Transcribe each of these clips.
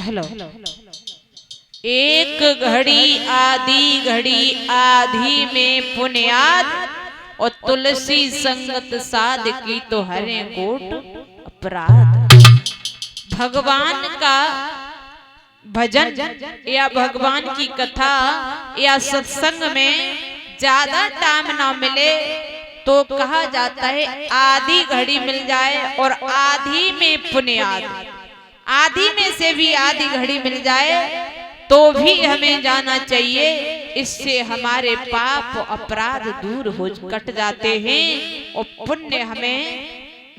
Hello. एक घड़ी आधी में पुण्याद और तुलसी संगत साध की तो हरे कोट अपराध। भगवान का भजन या भगवान की कथा या सत्संग में ज्यादा टाइम ना मिले तो कहा जाता है आधी घड़ी मिल जाए और आधी में पुण्याद, आधी में से भी आधी घड़ी मिल जाए तो भी हमें जाना चाहिए। इससे हमारे पाप अपराध दूर हो कट जाते हैं और पुण्य हमें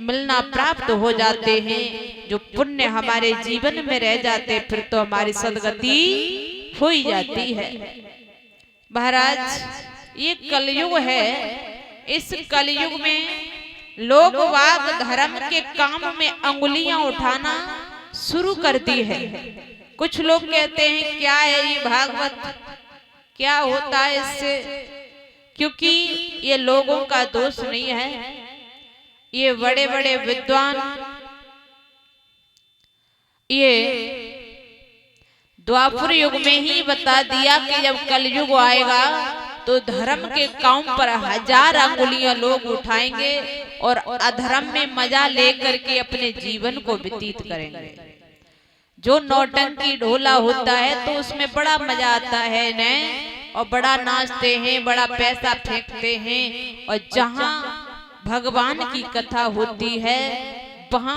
मिलना प्राप्त हो जाते हैं। जो पुण्य हमारे जीवन में रह जाते फिर तो हमारी सदगति हो ही जाती है। महाराज ये कलयुग है, इस कलयुग में लोग वाग धर्म के काम में अंगुलियां उठाना शुरू कर दी है। कुछ लोग कहते हैं क्या है ये भागवत, क्या होता है इससे, क्योंकि ये लोगों का दोष नहीं है। ये बड़े बड़े विद्वान ये द्वापर युग में ही बता दिया कि जब कलयुग आएगा तो धर्म के काम पर 1000 अंगुलियां लोग उठाएंगे और अधर्म में मजा लेकर के अपने जीवन को व्यतीत करेंगे। जो नौटंकी ढोला होता है तो उसमें बड़ा मजा आता है न, और बड़ा नाचते हैं, बड़ा पैसा फेंकते हैं। और जहां भगवान की कथा होती है वहां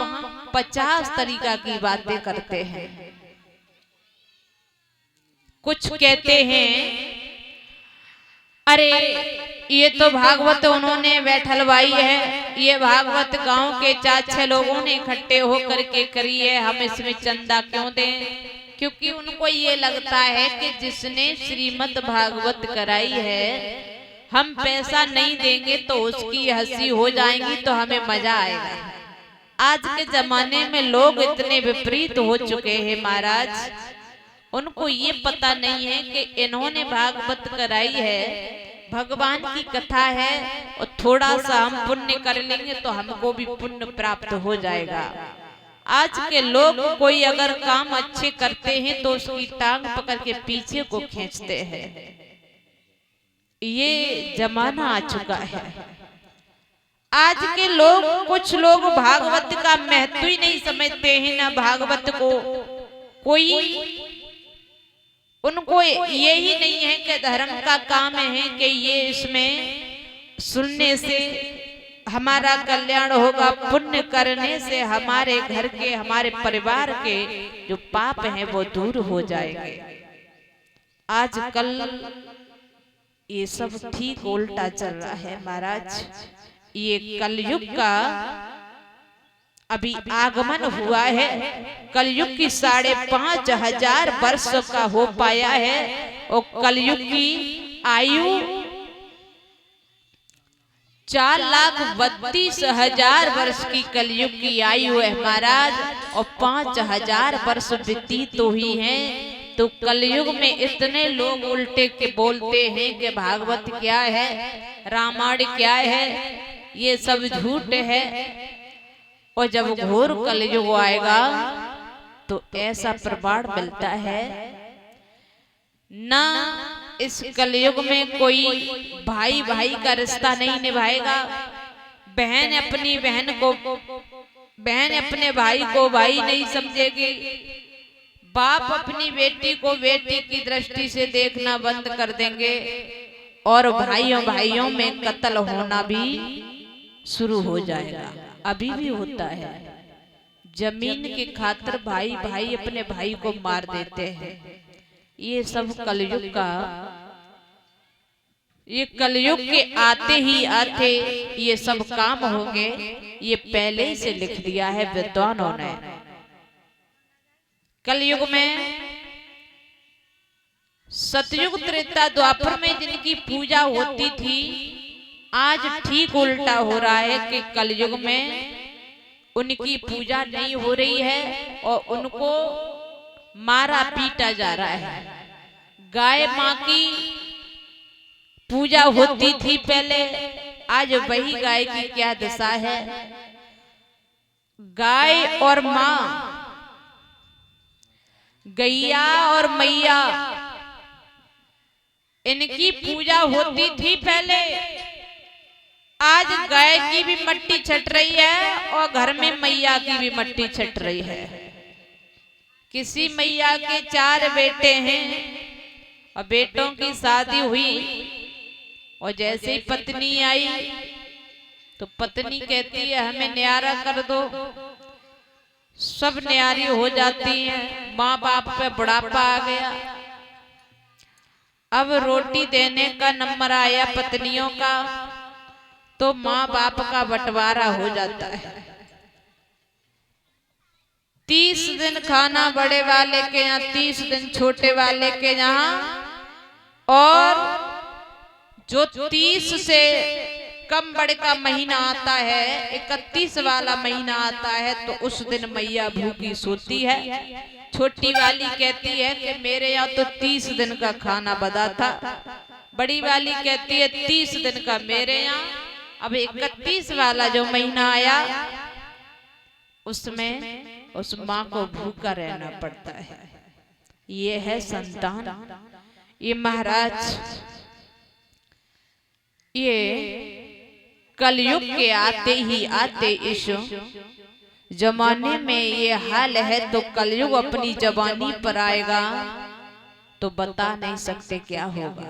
50 तरीका की बातें करते हैं। कुछ कहते हैं अरे ये तो भागवत उन्होंने बैठलवाई है, ये भागवत गांव के 4-6 लोगों ने इकट्ठे होकर के करी है, हम इसमें चंदा क्यों दें। क्योंकि उनको ये लगता है कि जिसने श्रीमद् भागवत कराई है हम पैसा नहीं देंगे तो उसकी हंसी हो जाएगी तो हमें मजा आएगा। आज के जमाने में लोग इतने विपरीत हो चुके हैं महाराज, उनको ये पता नहीं है कि इन्होंने भागवत कराई है, भगवान की कथा है और थोड़ा सा हम पुण्य कर लेंगे तो हमको भी पुण्य प्राप्त हो जाएगा। आज के लोग कोई अगर काम अच्छे करते हैं तो उसकी टांग पकड़ के पीछे को खींचते हैं। ये जमाना आ चुका है। आज के लोग, कुछ लोग भागवत का महत्व ही नहीं समझते हैं, ना भागवत को कोई, उनको यही नहीं है कि धर्म का काम है कि ये इसमें सुनने से हमारा कल्याण होगा, पुण्य करने से हमारे घर के, हमारे परिवार के जो पाप हैं वो दूर हो जाएंगे। आजकल ये सब ठीक उल्टा चल रहा है महाराज। ये कलयुग का अभी आगमन हुआ है, कलयुग की 5,500 वर्ष का हो पाया है और कलयुग की आयु 4,32,000 वर्ष की कलयुग की आयु है महाराज, और 5,000 वर्ष व्यतीत हुई हैं। तो कलयुग में इतने लोग उल्टे के बोलते हैं कि भागवत क्या है, रामायण क्या है, ये सब झूठ है। और जब घोर कलयुग आएगा तो ऐसा प्रमाण मिलता है ना, इस कलयुग में कोई भाई भाई का रिश्ता नहीं निभाएगा, बहन अपनी बहन को, बहन अपने भाई को भाई नहीं समझेगी, बाप अपनी बेटी को बेटी की दृष्टि से देखना बंद कर देंगे और भाइयों भाइयों में कत्ल होना भी शुरू हो जाएगा। अभी भी होता है, जमीन के खातिर भाई भाई अपने भाई को मार देते हैं। ये सब कलयुग का, ये कलयुग के आते ही आते ये सब काम होंगे, ये पहले ही से लिख दिया है विद्वानों ने। कलयुग में सतयुग त्रेता द्वापर में जिनकी पूजा होती थी, आज ठीक उल्टा हो रहा है कि कलयुग में उनकी पूजा नहीं हो रही है और उनको मारा पीटा जा रहा है। गाय माँ की पूजा होती थी पहले, आज वही गाय की क्या दशा है। गाय और माँ गैया और मैया इनकी पूजा होती थी पहले। आज गाय की भी मट्टी छट रही है और घर में मैया की भी मट्टी छट रही है। किसी मैया के 4 बेटे हैं और बेटों की शादी हुई और जैसे ही पत्नी आई तो पत्नी कहती है हमें न्यारा कर दो। सब न्यारी हो जाती हैं, माँ बाप पे बुढ़ापा आ गया। अब रोटी देने का नंबर आया पत्नियों का तो माँ बाप का बंटवारा हो जाता है। 30 दिन खाना बड़े वाले के यहाँ, 30 दिन छोटे वाले के यहाँ, और जो 30 से कम बड़े का महीना आता है, 31 वाला महीना आता है, तो उस दिन मैया भूखी सोती है। छोटी वाली कहती है कि मेरे यहाँ तो 30 दिन का खाना बना था। बड़ी वाली कहती है 30 दिन का मेरे यहाँ। अब 31 वाला जो महीना आया उसमें उस माँ को भूखा रहना पड़ता है। ये है संतान। ये महाराज, ये कलयुग के आते ही आते इस जमाने में ये हाल है, तो कलयुग अपनी जवानी पर आएगा तो बता नहीं सकते क्या होगा।